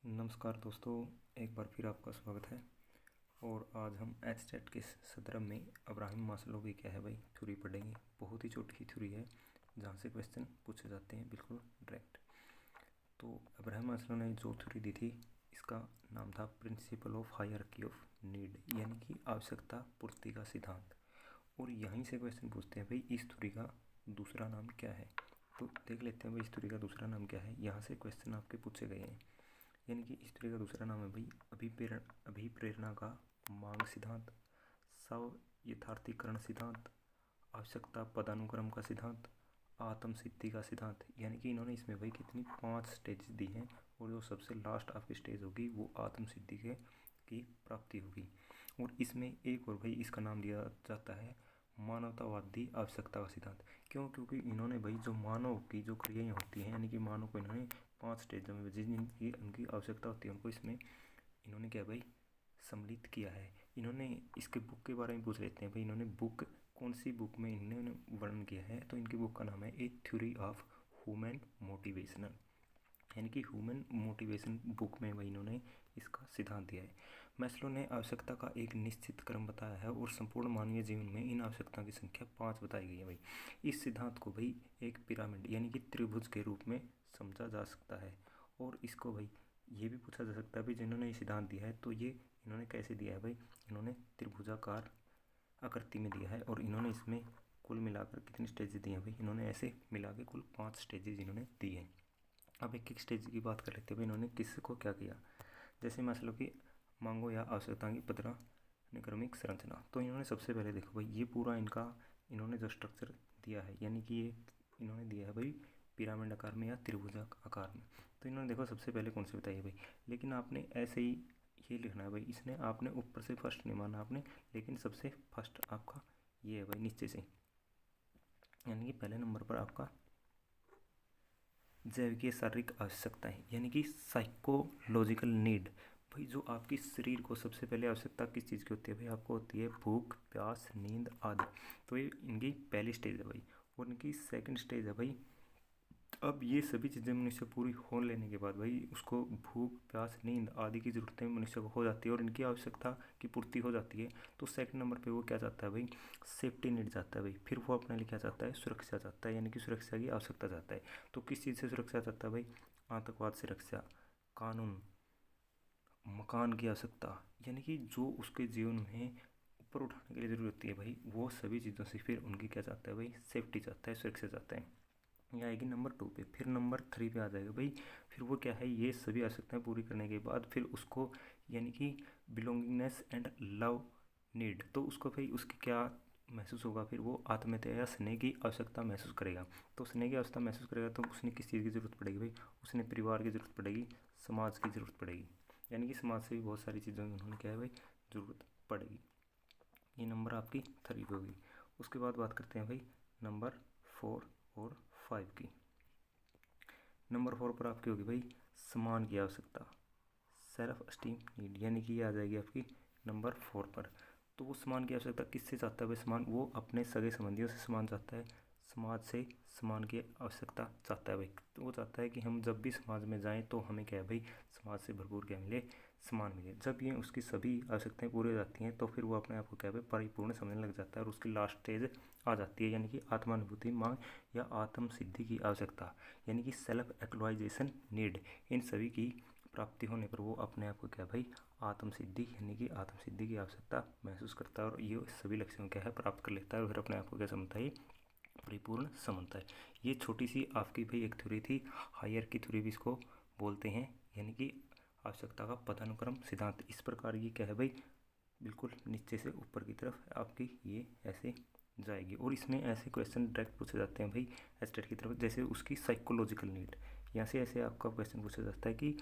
नमस्कार दोस्तों, एक बार फिर आपका स्वागत है। और आज हम एचटेट के सदरम में अब्राहम मास्लो की क्या है भाई थ्योरी पढ़ेंगे। बहुत ही छोटी थ्योरी है जहाँ से क्वेश्चन पूछे जाते हैं बिल्कुल डायरेक्ट। तो अब्राहम मास्लो ने जो थ्योरी दी थी इसका नाम था principle of hierarchy of need, यानी कि आवश्यकता पूर्ति का सिद्धांत। और यहीं से क्वेश्चन पूछते हैं भाई इस थ्योरी का दूसरा नाम क्या है। तो देख लेते हैं भाई इस थ्योरी का दूसरा नाम क्या है। यहाँ से क्वेश्चन आपके पूछे गए हैं, यानी कि इस तरह का दूसरा नाम है भाई अभिप्रेरणा का मांग सिद्धांत, स्व यथार्थीकरण सिद्धांत, आवश्यकता पदानुक्रम का सिद्धांत, आत्म सिद्धि का सिद्धांत। यानी कि इन्होंने इसमें भाई कितनी 5 स्टेज दी हैं और जो सबसे लास्ट आपकी स्टेज होगी वो आत्म सिद्धि की प्राप्ति होगी। और इसमें एक और भाई इसका नाम दिया जाता है मानवतावादी आवश्यकता का सिद्धांत। क्यों? क्योंकि इन्होंने भाई जो मानव की जो क्रियाएं होती हैं, यानी कि मानव को इन्होंने 5 स्टेजों में जिनकी उनकी आवश्यकता होती है उनको इसमें इन्होंने क्या भाई सम्मिलित किया है। इन्होंने इसके बुक के बारे में पूछ लेते हैं भाई, इन्होंने बुक कौन सी बुक में इन्होंने वर्णन किया है। तो इनकी बुक का नाम है ए थ्योरी ऑफ ह्यूमन मोटिवेशनल, यानी कि ह्यूमन मोटिवेशन बुक में भाई इन्होंने इसका सिद्धांत दिया है। मैस्लो ने आवश्यकता का एक निश्चित क्रम बताया है और संपूर्ण मानवीय जीवन में इन आवश्यकताओं की संख्या 5 बताई गई है भाई। इस सिद्धांत को भाई एक पिरामिड यानी कि त्रिभुज के रूप में समझा जा सकता है। और इसको भाई ये भी पूछा जा सकता है भाई जिन्होंने ये सिद्धांत दिया है तो ये इन्होंने कैसे दिया है भाई, इन्होंने त्रिभुजाकार आकृति में दिया है। और इन्होंने इसमें कुल मिलाकर कितनी स्टेजेस दी हैं भाई, इन्होंने ऐसे मिला के कुल 5 स्टेजेस इन्होंने दी हैं। अब एक एक स्टेज की बात कर लेते हैं भाई इन्होंने किसको क्या किया। जैसे मसलों की मांगों या आवश्यकताओं की पदानुक्रमिक संरचना। तो इन्होंने सबसे पहले देखो भाई ये पूरा इनका इन्होंने जो स्ट्रक्चर दिया है, यानी कि ये इन्होंने दिया है भाई पिरामिड आकार में या त्रिभुज आकार में। तो इन्होंने देखो सबसे पहले कौन सी बताई है भाई, लेकिन आपने ऐसे ही ये लिखना है भाई, इसने आपने ऊपर से फर्स्ट नहीं माना आपने, लेकिन सबसे फर्स्ट आपका ये है भाई नीचे से, यानी कि पहले नंबर पर आपका जैविकीय शारीरिक आवश्यकताएं, यानी कि साइकोलॉजिकल नीड। भाई जो आपकी शरीर को सबसे पहले आवश्यकता किस चीज़ की होती है भाई, आपको होती है भूख, प्यास, नींद आदि। तो ये इनकी पहली स्टेज है भाई। और इनकी सेकंड स्टेज है भाई, अब ये सभी चीज़ें मनुष्य पूरी हो लेने के बाद भाई उसको भूख, प्यास, नींद आदि की ज़रूरतें मनुष्य को हो जाती है और इनकी आवश्यकता की पूर्ति हो जाती है। तो सेकंड नंबर पे वो क्या चाहता है भाई, सेफ्टी नीड चाहता है भाई। फिर वो अपने लिए क्या चाहता है, सुरक्षा चाहता है, यानी कि सुरक्षा की आवश्यकता चाहता है। तो किस चीज़ से सुरक्षा चाहता है भाई, आतंकवाद से रक्षा, कानून, मकान की आवश्यकता, यानी कि जो उसके जीवन में ऊपर उठाने के लिए ज़रूरत होती है भाई वो सभी चीज़ों से फिर उनकी क्या चाहता है भाई, सेफ्टी चाहता है, सुरक्षा चाहता है। ये आएगी नंबर 2 पे। फिर नंबर 3 पे आ जाएगा भाई, फिर वो क्या है, ये सभी आवश्यकताएं पूरी करने के बाद फिर उसको यानी कि बिलोंगिंगनेस एंड लव नीड। तो उसको भाई उसकी क्या महसूस होगा, फिर वो आत्मीयता या स्नेह की आवश्यकता महसूस करेगा। तो स्नेह की आवश्यकता महसूस करेगा तो उसने किस चीज़ की ज़रूरत पड़ेगी भाई, उसने परिवार की ज़रूरत पड़ेगी, समाज की ज़रूरत पड़ेगी, यानी कि समाज से भी बहुत सारी चीज़ों की उन्होंने क्या है भाई ज़रूरत पड़ेगी। ये नंबर आपकी 3 पे होगी। उसके बाद बात करते हैं भाई नंबर 4 और 5 की। नंबर 4 पर आपकी होगी भाई सम्मान की आवश्यकता, सेल्फ अस्टीम नीड, यानी कि ये आ जाएगी आपकी नंबर 4 पर। तो वो सम्मान की आवश्यकता किससे चाहता है भाई, सम्मान वो अपने सगे संबंधियों से सम्मान चाहता है, समाज से सम्मान की आवश्यकता चाहता है भाई। तो वो चाहता है कि हम जब भी समाज में जाएं तो हमें क्या है भाई, समाज से भरपूर क्या मिले, सम्मान मिले। जब ये उसकी सभी आवश्यकताएं पूरी हो जाती हैं तो फिर वो अपने आप को क्या है भाई परिपूर्ण समझने लग जाता है और उसकी लास्ट स्टेज आ जाती है, यानी कि आत्मानुभूति मांग या आत्म सिद्धि की आवश्यकता, यानी कि सेल्फ एक्चुअलाइजेशन नीड। इन सभी की प्राप्ति होने पर वो अपने आप को क्या भाई आत्म सिद्धि यानी कि आत्म सिद्धि की आवश्यकता महसूस करता है और ये सभी लक्ष्यों क्या है प्राप्त कर लेता है और फिर अपने आप को क्या समझता है, परिपूर्ण समझता है। ये छोटी सी आपकी भाई एक थ्योरी थी, हायर की थ्योरी भी इसको बोलते हैं, यानी कि आवश्यकता का पदानुक्रम सिद्धांत। इस प्रकार ये क्या है भाई बिल्कुल नीचे से ऊपर की तरफ आपकी ये ऐसे जाएगी। और इसमें ऐसे क्वेश्चन डायरेक्ट पूछे जाते हैं भाई एस्टेट की तरफ, जैसे उसकी साइकोलॉजिकल नीड। यहाँ से ऐसे आपका क्वेश्चन पूछा जाता है कि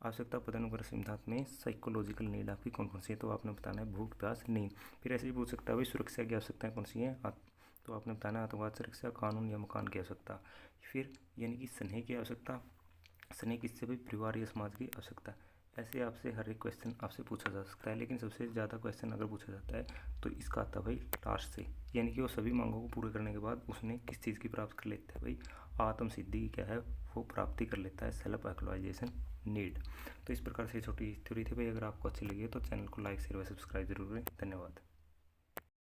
आवश्यकता पदानुक्रम सिद्धांत में साइकोलॉजिकल नीड आपकी कौन कौन सी है। तो आपने बताना है भूख, प्यास, नींद। फिर ऐसे ही पूछ सकता है भाई सुरक्षा की आवश्यकताएं कौन सी हैं, तो आपने बताना आतंकवाद से रक्षा, कानून या मकान की आवश्यकता। फिर यानी कि स्नेह की आवश्यकता, स्नेह किससे भाई, परिवार या समाज की आवश्यकता। ऐसे आपसे हर एक क्वेश्चन आपसे पूछा जा सकता है, लेकिन सबसे ज़्यादा क्वेश्चन अगर पूछा जाता है तो इसका आता है भाई लास्ट से, यानी कि वो सभी मांगों को पूरे करने के बाद उसने किस चीज़ की प्राप्त कर लेता है भाई, आत्म सिद्धि की क्या है वो प्राप्ति कर लेता है, सेल्फ एक्चुअलाइजेशन नीड। तो इस प्रकार से छोटी थ्योरी थी भाई। अगर आपको अच्छी लगी है तो चैनल को लाइक शेयर व सब्सक्राइब जरूर करें। धन्यवाद।